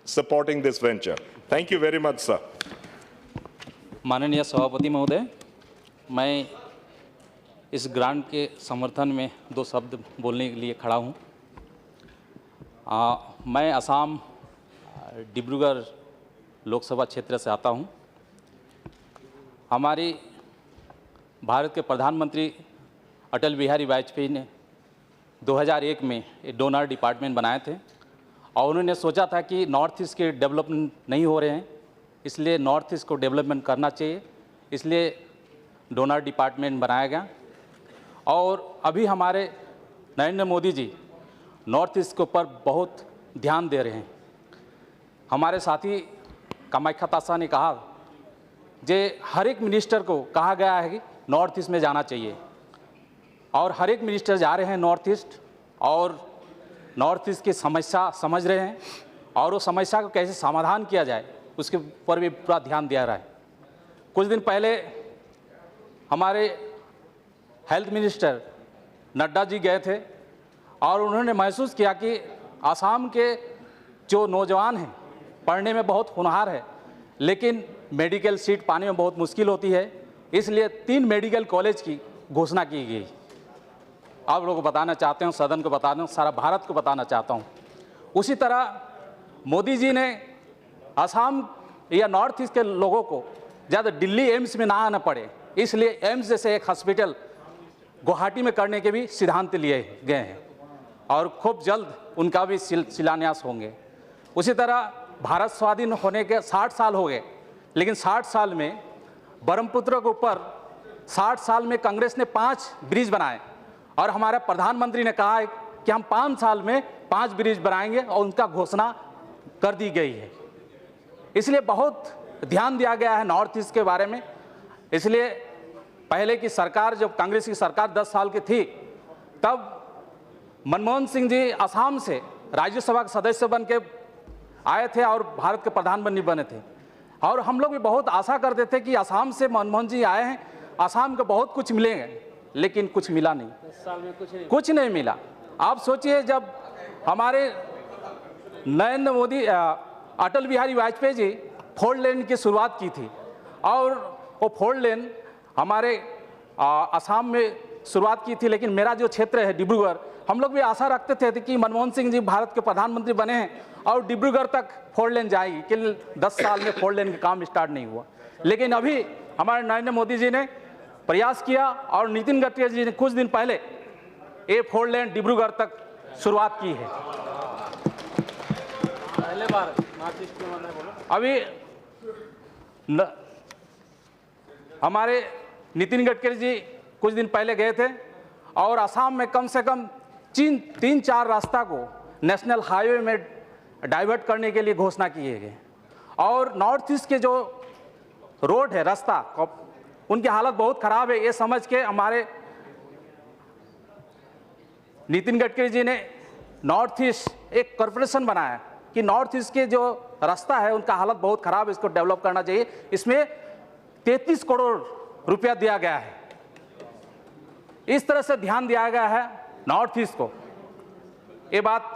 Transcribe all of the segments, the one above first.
supporting this venture. Thank you very much, sir. माननीय सभापति महोदय, मैं इस ग्रांट के समर्थन में 2 शब्द बोलने के लिए खड़ा हूँ। मैं असम डिब्रूगढ़ लोकसभा क्षेत्र से आता हूँ। हमारी भारत के प्रधानमंत्री अटल बिहारी वाजपेयी ने 2001 में डोनर डिपार्टमेंट बनाए थे और उन्होंने सोचा था कि नॉर्थ ईस्ट के डेवलपमेंट नहीं हो रहे हैं, इसलिए नॉर्थ ईस्ट को डेवलपमेंट करना चाहिए, इसलिए डोनर डिपार्टमेंट बनाया गया। और अभी हमारे नरेंद्र मोदी जी नॉर्थ ईस्ट के ऊपर बहुत ध्यान दे रहे हैं। हमारे साथी कामाख्या तासा ने कहा जे हर एक मिनिस्टर को कहा गया है कि नॉर्थ ईस्ट में जाना चाहिए और हर एक मिनिस्टर जा रहे हैं नॉर्थ ईस्ट और नॉर्थ ईस्ट की समस्या समझ रहे हैं और वो समस्या को कैसे समाधान किया जाए उसके ऊपर भी पूरा ध्यान दिया रहा है। कुछ दिन पहले हमारे हेल्थ मिनिस्टर नड्डा जी गए थे और उन्होंने महसूस किया कि आसाम के जो नौजवान हैं पढ़ने में बहुत होनहार है, लेकिन मेडिकल सीट पाने में बहुत मुश्किल होती है, इसलिए 3 मेडिकल कॉलेज की घोषणा की गई। आप लोगों को बताना चाहते हूँ, सदन को बताना हूँ, सारा भारत को बताना चाहता हूँ। उसी तरह मोदी जी ने असम या नॉर्थ ईस्ट के लोगों को ज़्यादा दिल्ली एम्स में ना आना पड़े, इसलिए एम्स जैसे एक हॉस्पिटल गुवाहाटी में करने के भी सिद्धांत लिए गए हैं और खूब जल्द उनका भी शिलान्यास होंगे। उसी तरह भारत स्वाधीन होने के 60 साल हो गए, लेकिन 60 साल में ब्रह्मपुत्र के ऊपर 60 साल में कांग्रेस ने 5 ब्रिज बनाए और हमारे प्रधानमंत्री ने कहा है कि हम 5 साल में 5 ब्रिज बनाएंगे और उनका घोषणा कर दी गई है। इसलिए बहुत ध्यान दिया गया है नॉर्थ ईस्ट के बारे में। इसलिए पहले की सरकार, जब कांग्रेस की सरकार 10 साल की थी, तब मनमोहन सिंह जी असम से राज्यसभा के सदस्य बन के आए थे और भारत के प्रधानमंत्री बने थे और हम लोग भी बहुत आशा करते थे कि असम से मनमोहन जी आए हैं, असम को बहुत कुछ मिलेंगे, लेकिन कुछ मिला नहीं। 10 साल में कुछ नहीं मिला। आप सोचिए, जब हमारे नरेंद्र मोदी अटल बिहारी वाजपेयी जी 4 लेन की शुरुआत की थी और वो 4 लेन हमारे असम में शुरुआत की थी, लेकिन मेरा जो क्षेत्र है डिब्रूगढ़, हम लोग भी आशा रखते थे कि मनमोहन सिंह जी भारत के प्रधानमंत्री बने हैं और डिब्रूगढ़ तक 4 लेन जाएगी, कि 10 साल में 4 लेन का काम स्टार्ट नहीं हुआ। लेकिन अभी हमारे नरेंद्र मोदी जी ने प्रयास किया और नितिन गडकरी जी ने कुछ दिन पहले ये 4 लेन डिब्रूगढ़ तक शुरुआत की है। पहले बार नॉर्थ ईस्ट में बोलो। अभी हमारे नितिन गडकरी जी कुछ दिन पहले गए थे और असम में कम से कम 3-4 रास्ता को नेशनल हाईवे में डाइवर्ट करने के लिए घोषणा किए गए और नॉर्थ ईस्ट के जो रोड है, रास्ता, उनकी हालत बहुत ख़राब है। ये समझ के हमारे नितिन गडकरी जी ने नॉर्थ ईस्ट एक कॉरपोरेशन बनाया कि नॉर्थ ईस्ट के जो रास्ता है उनका हालत बहुत ख़राब है, इसको डेवलप करना चाहिए। इसमें 33 करोड़ रुपया दिया गया है। इस तरह से ध्यान दिया गया है नॉर्थ ईस्ट को। ये बात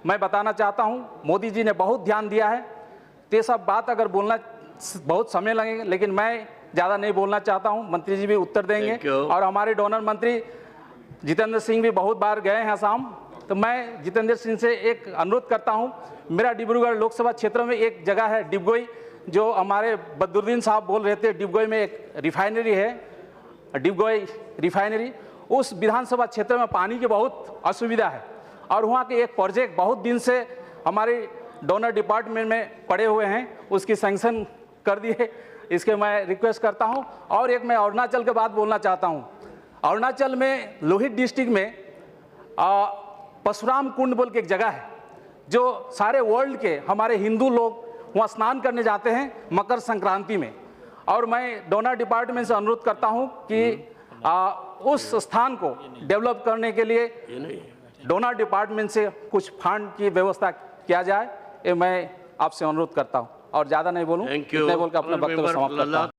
मैं बताना चाहता हूँ, मोदी जी ने बहुत ध्यान दिया है। तो ये सब बात अगर बोलना बहुत समय लगेगा, लेकिन मैं ज़्यादा नहीं बोलना चाहता हूँ, मंत्री जी भी उत्तर देंगे। और हमारे डोनर मंत्री जितेंद्र सिंह भी बहुत बार गए हैं असम, तो मैं जितेंद्र सिंह से एक अनुरोध करता हूँ। मेरा डिब्रूगढ़ लोकसभा क्षेत्र में एक जगह है डिबगोई, जो हमारे बदरुद्दीन साहब बोल रहे थे, डिबगोई में एक रिफाइनरी है, डिबगोई रिफाइनरी। उस विधानसभा क्षेत्र में पानी की बहुत असुविधा है और वहाँ के एक प्रोजेक्ट बहुत दिन से हमारे डोनर डिपार्टमेंट में पड़े हुए हैं, उसकी सैंक्शन कर दिए, इसके मैं रिक्वेस्ट करता हूँ। और एक मैं अरुणाचल के बात बोलना चाहता हूँ। अरुणाचल में लोहित डिस्ट्रिक्ट में परशुराम कुंड बोल के एक जगह है, जो सारे वर्ल्ड के हमारे हिंदू लोग वहाँ स्नान करने जाते हैं मकर संक्रांति में। और मैं डोनर डिपार्टमेंट से अनुरोध करता हूँ कि उस स्थान को डेवलप करने के लिए डोनर डिपार्टमेंट से कुछ फंड की व्यवस्था किया जाए, ये मैं आपसे अनुरोध करता हूँ। और ज़्यादा नहीं बोलूँ, इतने बोल कर अपना वक्तव्य समाप्त करता हूँ।